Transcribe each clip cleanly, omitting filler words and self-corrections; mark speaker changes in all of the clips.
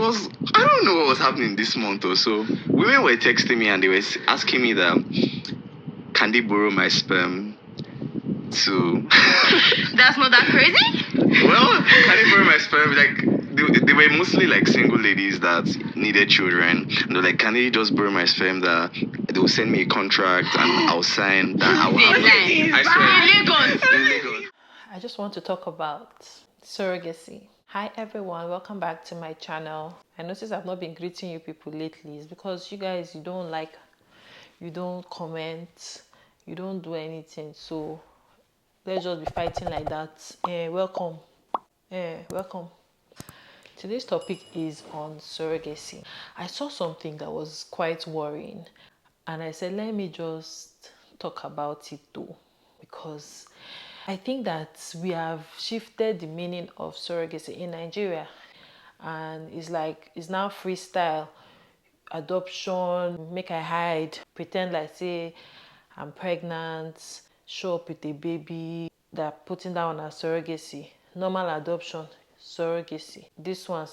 Speaker 1: I don't know what was happening this month or so. Women were texting me and they were asking me that, can they borrow my sperm to...
Speaker 2: That's not that crazy?
Speaker 1: Well, can they borrow my sperm? Like, they were mostly like single ladies that needed children. And they're like, can they just borrow my sperm that they will send me a contract and I'll sign that I will have... I swear. In Lagos.
Speaker 3: I just want to talk about surrogacy. Hi everyone, welcome back to my channel. I notice I've not been greeting you people lately. It's because you guys, you don't comment, you don't do anything. So let's just be fighting like that. Welcome. Welcome. Today's topic is on surrogacy. I saw something that was quite worrying and I said, let me just talk about it too, because I think that we have shifted the meaning of surrogacy in Nigeria, and it's now freestyle, adoption, make I hide, pretend like say I'm pregnant, show up with a baby, they're putting down a surrogacy, normal adoption, surrogacy, this one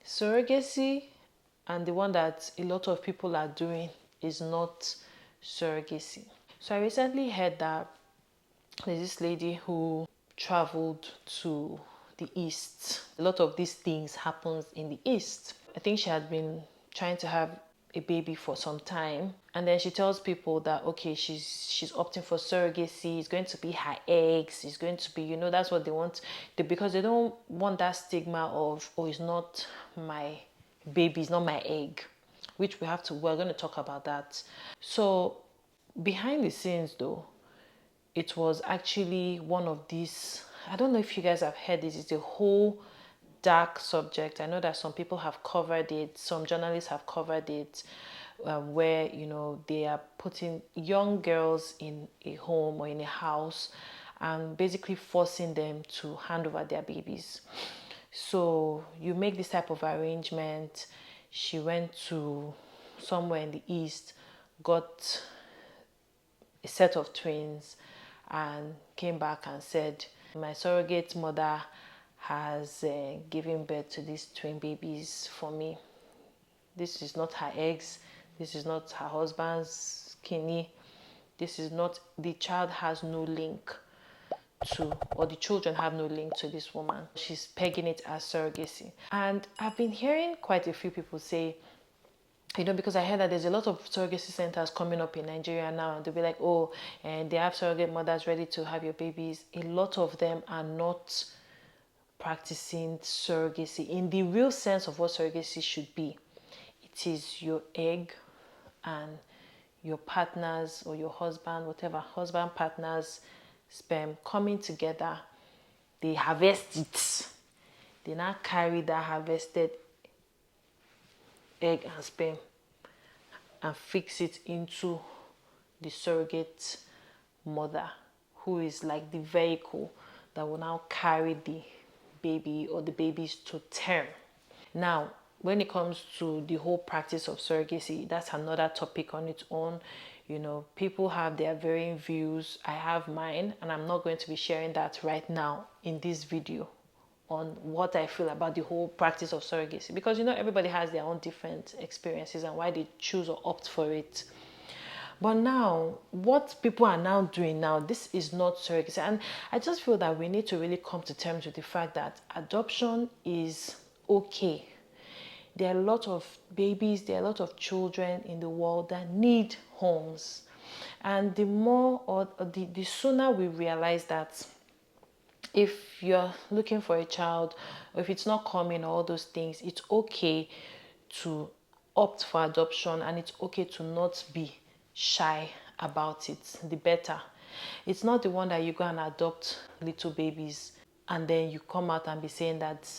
Speaker 3: surrogacy, and the one that a lot of people are doing is not surrogacy. So I recently heard that there's this lady who traveled to the east. A lot of these things happens in the east. I think she had been trying to have a baby for some time, and then she tells people that okay, she's opting for surrogacy. It's going to be her eggs. It's going to be, that's what they want, because they don't want that stigma of, oh, it's not my baby, it's not my egg, which we're going to talk about that. So behind the scenes though, it was actually one of these, I don't know if you guys have heard this, it's a whole dark subject. I know that some people have covered it, some journalists have covered it, where, they are putting young girls in a home or in a house and basically forcing them to hand over their babies. So you make this type of arrangement. She went to somewhere in the east, got a set of twins, and came back and said, my surrogate mother has given birth to these twin babies for me. This is not her eggs. This is not her husband's kidney. This is not, the child has no link to, or the children have no link to this woman. She's pegging it as surrogacy. And I've been hearing quite a few people say, because I heard that there's a lot of surrogacy centers coming up in Nigeria now, and they'll be like, oh, and they have surrogate mothers ready to have your babies. A lot of them are not practicing surrogacy in the real sense of what surrogacy should be. It is your egg and your partner's or your husband, whatever, husband, partner's sperm coming together. They harvest it. They now carry that harvested egg and sperm and fix it into the surrogate mother, who is like the vehicle that will now carry the baby or the babies to term. Now, when it comes to the whole practice of surrogacy, that's another topic on its own. People have their varying views. I have mine, and I'm not going to be sharing that right now in this video on what I feel about the whole practice of surrogacy, because everybody has their own different experiences and why they choose or opt for it. But now, what people are now doing now, this is not surrogacy. And I just feel that we need to really come to terms with the fact that adoption is okay. There are a lot of babies, there are a lot of children in the world that need homes. And the more or the sooner we realize that if you're looking for a child, or if it's not coming, all those things, it's okay to opt for adoption, and it's okay to not be shy about it, the better. It's not the one that you go and adopt little babies and then you come out and be saying that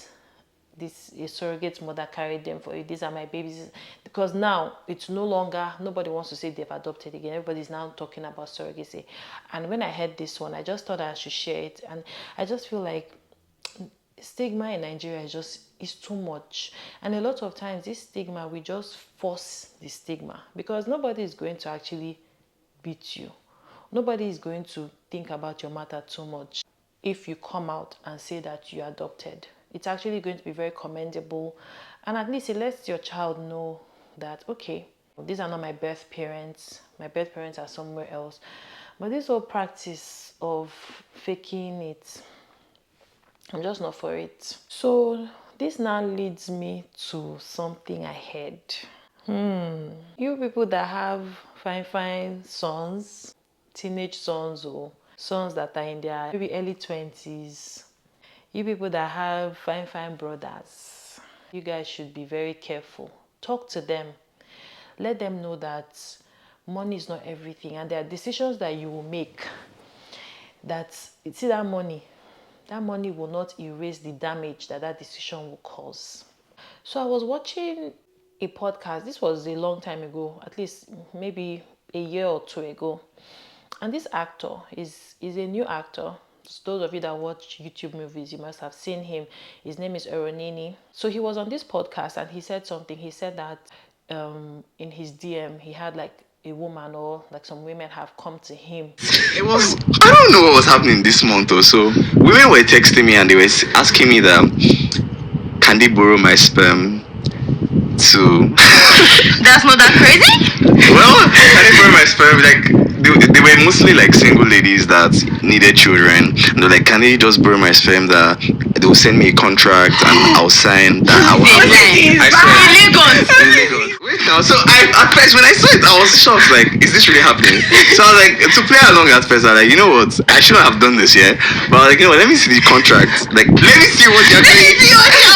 Speaker 3: this a surrogate mother carried them for you, these are my babies, because now it's no longer, nobody wants to say they've adopted again. Everybody's now talking about surrogacy. And when I heard this one, I just thought I should share it, and I just feel like stigma in Nigeria is too much. And a lot of times this stigma, we just force the stigma, because nobody is going to actually beat you. Nobody is going to think about your matter too much if you come out and say that you adopted. It's actually going to be very commendable, and at least it lets your child know that, okay, these are not my birth parents. My birth parents are somewhere else. But this whole practice of faking it, I'm just not for it. So this now leads me to something I heard. You people that have fine sons, teenage sons, or sons that are in their maybe early 20s, you people that have fine brothers, you guys should be very careful. Talk to them. Let them know that money is not everything, and there are decisions that you will make that, see, that money will not erase the damage that that decision will cause. So I was watching a podcast. This was a long time ago, at least maybe a year or two ago. And this actor is a new actor. Those of you that watch YouTube movies, you must have seen him. His name is Eronini. So he was on this podcast and he said something. He said that in his DM, he had like a woman, or like some women have come to him.
Speaker 1: It was, I don't know what was happening this month or so. Women were texting me and they were asking me that, can they borrow my sperm to...
Speaker 2: That's not that crazy?
Speaker 1: Well, can they borrow my sperm? Like, they were mostly like single ladies that needed children. And they're like, can they just borrow my sperm that they will send me a contract and I'll sign that I will have... I swear. In Lagos. Wait now, so at first when I saw it, I was shocked, like, is this really happening? So I was like, to play along at first, I was like, you know what, I shouldn't have done this, yeah? But I was like, you know what, let me see the contract. Like, let me see what you're doing.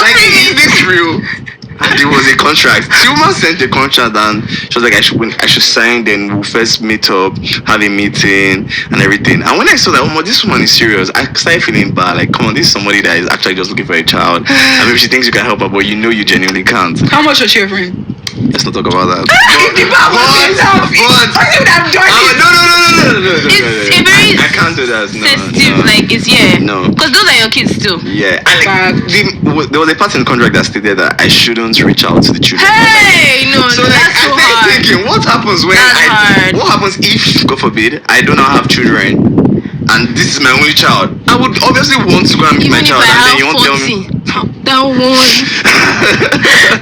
Speaker 1: Like, is this real? And there was a contract. The woman sent the contract and she was like, I should sign, then we'll first meet up, have a meeting and everything. And when I saw that, oh, this woman is serious, I started feeling bad. Like, come on, this is somebody that is actually just looking for a child. And maybe she thinks you can help her, but you know you genuinely can't.
Speaker 4: How much was your friend?
Speaker 1: Let's not talk about that. No.
Speaker 2: It's a very
Speaker 1: I can't do that.
Speaker 2: sensitive, like, it's, yeah.
Speaker 1: No.
Speaker 2: Because those are your kids too.
Speaker 1: Yeah. And like, there was a part in the contract that stated that I shouldn't reach out to the children.
Speaker 2: Hey, no,
Speaker 1: So
Speaker 2: no,
Speaker 1: like,
Speaker 2: that's so
Speaker 1: I started
Speaker 2: hard.
Speaker 1: thinking, what happens when
Speaker 2: That's hard.
Speaker 1: what happens if, God forbid, I do not have children and this is my only child? I would obviously want to go and meet my
Speaker 2: Even if
Speaker 1: child,
Speaker 2: I
Speaker 1: and then
Speaker 2: have
Speaker 1: you won't tell me.
Speaker 2: 40, that one.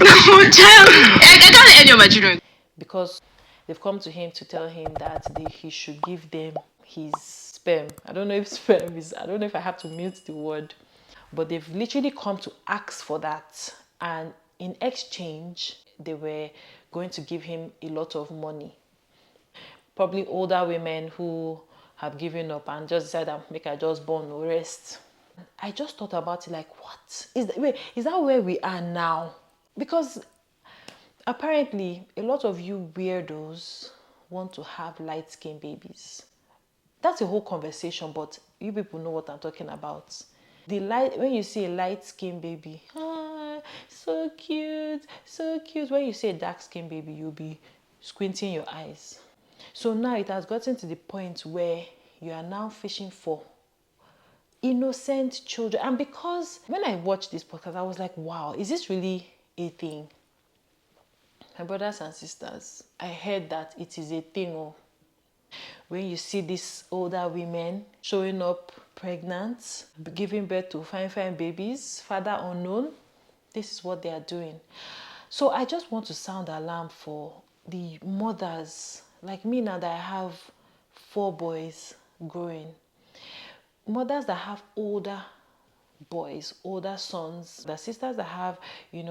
Speaker 2: That one child. I can't have any of my children.
Speaker 3: Because they've come to him to tell him that he should give them his sperm. I don't know if sperm is, I don't know if I have to mute the word, but they've literally come to ask for that. And in exchange, they were going to give him a lot of money. Probably older women who have given up and just decided that make I just born no rest. I just thought about it, like, what is that where we are now? Because apparently a lot of you weirdos want to have light-skinned babies. That's a whole conversation, but you people know what I'm talking about. When you see a light-skinned baby, so cute. When you see a dark-skinned baby, you'll be squinting your eyes. So now it has gotten to the point where you are now fishing for innocent children. And because when I watched this podcast, I was like, wow, is this really a thing? My brothers and sisters, I heard that it is a thing. Oh, when you see these older women showing up pregnant, giving birth to fine babies, father unknown, this is what they are doing. So I just want to sound alarm for the mothers like me now that I have 4 boys growing. Mothers that have older boys, older sons, the sisters that have,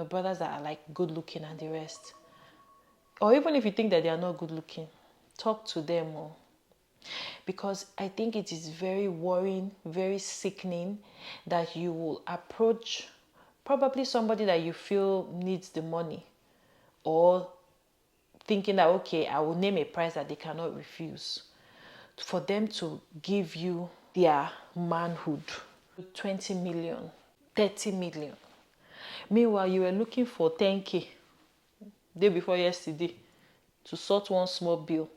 Speaker 3: brothers that are like good looking and the rest. Or even if you think that they are not good looking, talk to them more. Because I think it is very worrying, very sickening that you will approach probably somebody that you feel needs the money, or thinking that, okay, I will name a price that they cannot refuse, for them to give you their manhood, 20 million, 30 million. Meanwhile, you were looking for 10K day before yesterday to sort one small bill.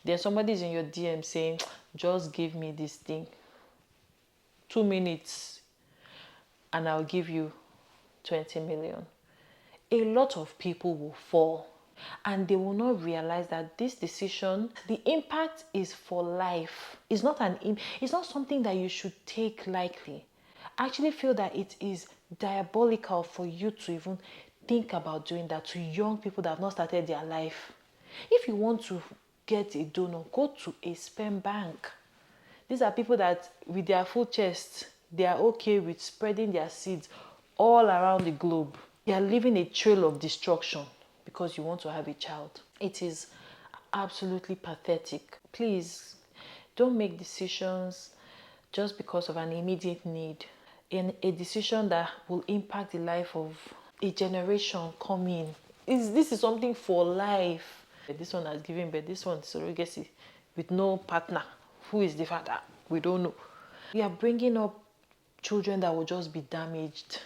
Speaker 3: Then somebody's in your DM saying, just give me this thing, 2 minutes and I'll give you 20 million. A lot of people will fall and they will not realize that this decision, the impact is for life. It's not something that you should take lightly. I actually feel that it is diabolical for you to even think about doing that to young people that have not started their life. If you want to get a donor, go to a sperm bank. These are people that with their full chest, they are okay with spreading their seeds all around the globe. You are leaving a trail of destruction because you want to have a child. It is absolutely pathetic. Please don't make decisions just because of an immediate need. In a decision that will impact the life of a generation coming. This is something for life. This one has given birth, this one is surrogacy with no partner. Who is the father? We don't know. We are bringing up children that will just be damaged.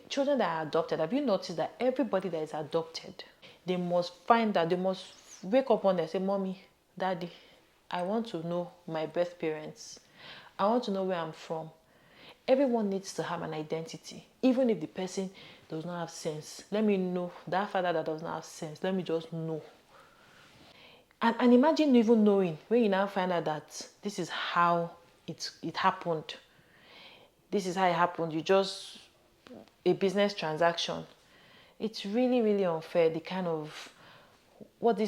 Speaker 3: Children that are adopted, have you noticed that everybody that is adopted, they must wake up one day and say, Mommy, Daddy, I want to know my birth parents. I want to know where I'm from. Everyone needs to have an identity, even if the person does not have sense. Let me know. That father that does not have sense, let me just know. And imagine even knowing when you now find out that this is how it happened. This is how it happened. You just a business transaction. It's really, really unfair, the kind of what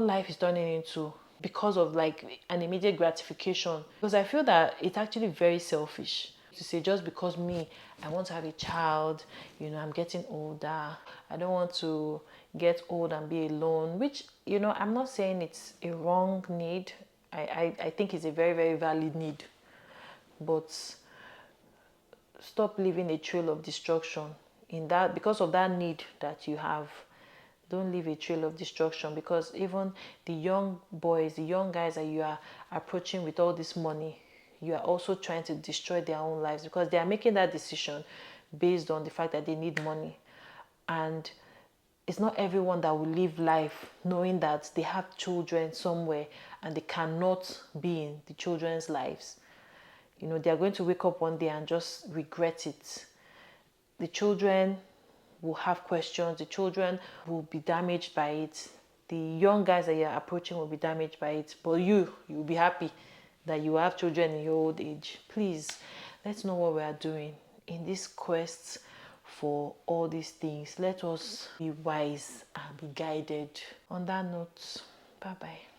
Speaker 3: life is turning into because of like an immediate gratification. Because I feel that it's actually very selfish to say just because I want to have a child, I'm getting older, I don't want to get old and be alone, which I'm not saying it's a wrong need. I think it's a very, very valid need, but stop leaving a trail of destruction in that because of that need that you have. Don't leave a trail of destruction, because even the young boys, the young guys that you are approaching with all this money, you are also trying to destroy their own lives because they are making that decision based on the fact that they need money. And it's not everyone that will live life knowing that they have children somewhere and they cannot be in the children's lives. They are going to wake up one day and just regret it. The children will have questions. The children will be damaged by it. The young guys that you're approaching will be damaged by it. But you'll be happy that you have children in your old age. Please, let's know what we are doing in this quest for all these things. Let us be wise and be guided. On that note, bye-bye.